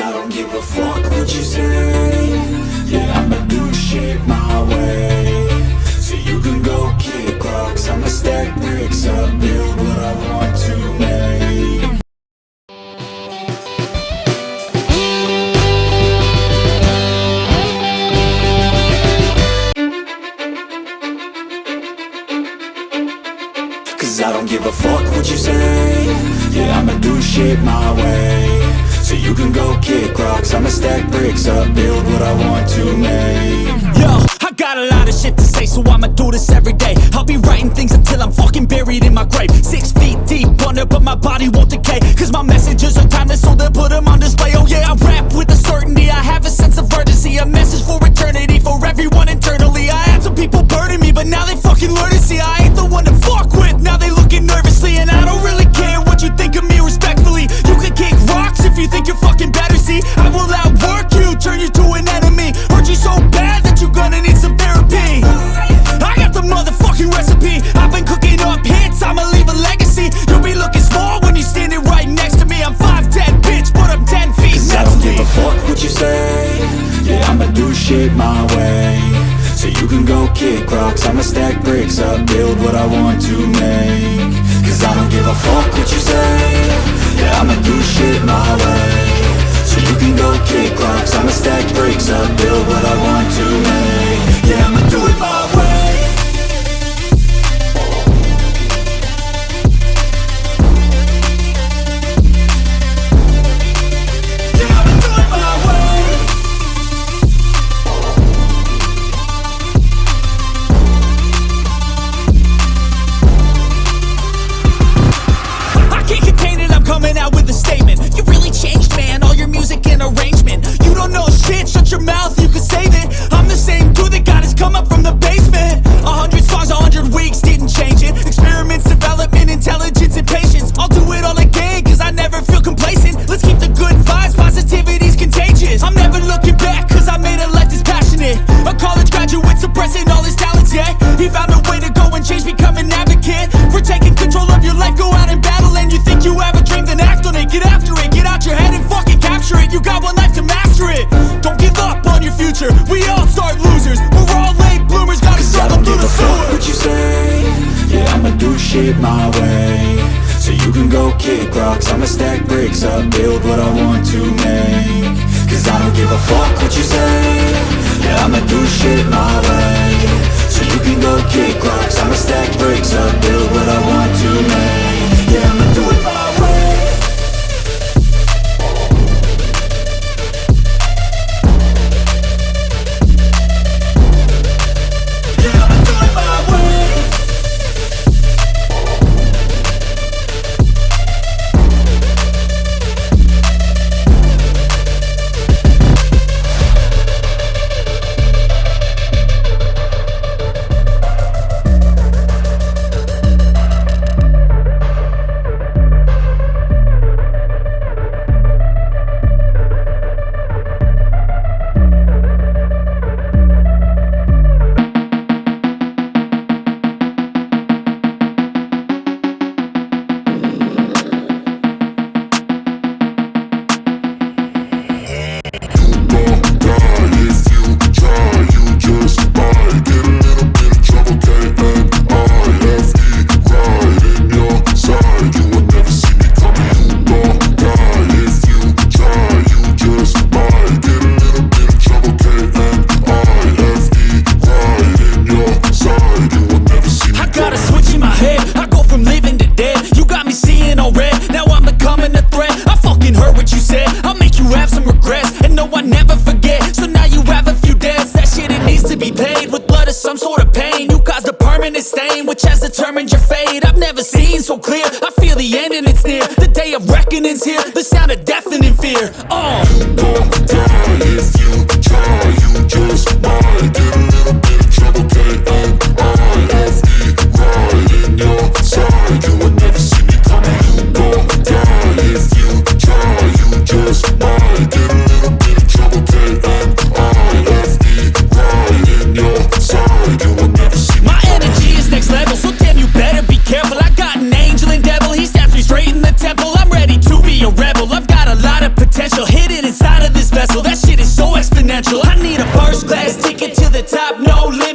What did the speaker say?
I don't give a fuck what you say. Yeah, I'ma do shit my way. So you can go kick rocks, I'ma stack bricks up, build what I want to make. Cause I don't give a fuck what you say. Yeah, I'ma do shit my way. So you can go kick rocks, I'ma stack bricks up, build what I want to make. Yo, I got a lot of shit to say, so I'ma do this every day. I'll be writing things until I'm fucking buried in my grave. 6 feet deep under, but my body won't decay. Cause my messages are timeless, so they'll put them on display. Oh yeah, I rap with a certainty, I have a sense of urgency. A message for eternity, for everyone internally. I had some people burden me, but now they fucking learn to see I ain't the one to fuck with, now they looking nervously. And I don't really care what you think of me, respectfully. You can kick rocks if you think you're fucking better, see. I will outwork you, turn you to an enemy. Hurt you so bad that you're gonna need some therapy. I got the motherfucking recipe, I've been cooking up hits, I'ma leave a legacy. You'll be looking small when you're standing right next to me. I'm 5'10", bitch, but I'm 10 feet Cause next I don't to me. give a fuck what you say. Yeah, I'ma do shit my way. So you can go kick rocks, I'ma stack bricks up, build what I want to make. Cause I don't give a fuck what you say. Yeah, I'ma do shit my way. So you can go kick rocks, I'ma stack bricks up, build what I want to make. Yeah, I'ma do it my way. Coming out with a statement. You really changed, man, all your music and arrangement. You don't know shit, shut your mouth, you can save it. I'm the same dude that got his come up from the basement. 100 songs, 100 weeks, didn't change it. Experiments, development, intelligence, and patience. I'll do it all again, cause I never feel complacent. Let's keep the good vibes, positivity's contagious. I'm never looking back, cause I made a life that's passionate. A college graduate suppressing all his talents, yeah. He found a way to go and change, become an advocate. For taking control of your life, go out and battle. And you think you have a dream, then act on it, get after it. Get out your head and fucking capture it. You got one life to master it. Don't give up on your future, we all start losers. We're all late bloomers, gotta struggle through the sewer. What you say? Yeah, I'ma do shit my way. So you can go kick rocks, I'ma stack bricks up, build what I want to make. Cause I don't give a fuck what you say. Yeah, I'ma do shit my way. So you can go kick rocks, I'ma stack bricks up, build what I want to make. Yeah, I'ma do it my way. Which has determined your fate. I've never seen so clear, I feel the end and it's near. The day of reckoning's here, the sound of deafening fear. You gon' die if you try, you just might get a little bit of trouble, K-N-I-F-E, right in your side. You will never see me coming. You gon' die if you try, you just might get a little bit of trouble, K-N-I-F-E, right in your side. You will never see me. My energy is next level, so damn you better be careful. I got an angel and devil, he stabs me straight in the temple. I'm ready to be a rebel, I've got a lot of potential hidden inside top, no limit.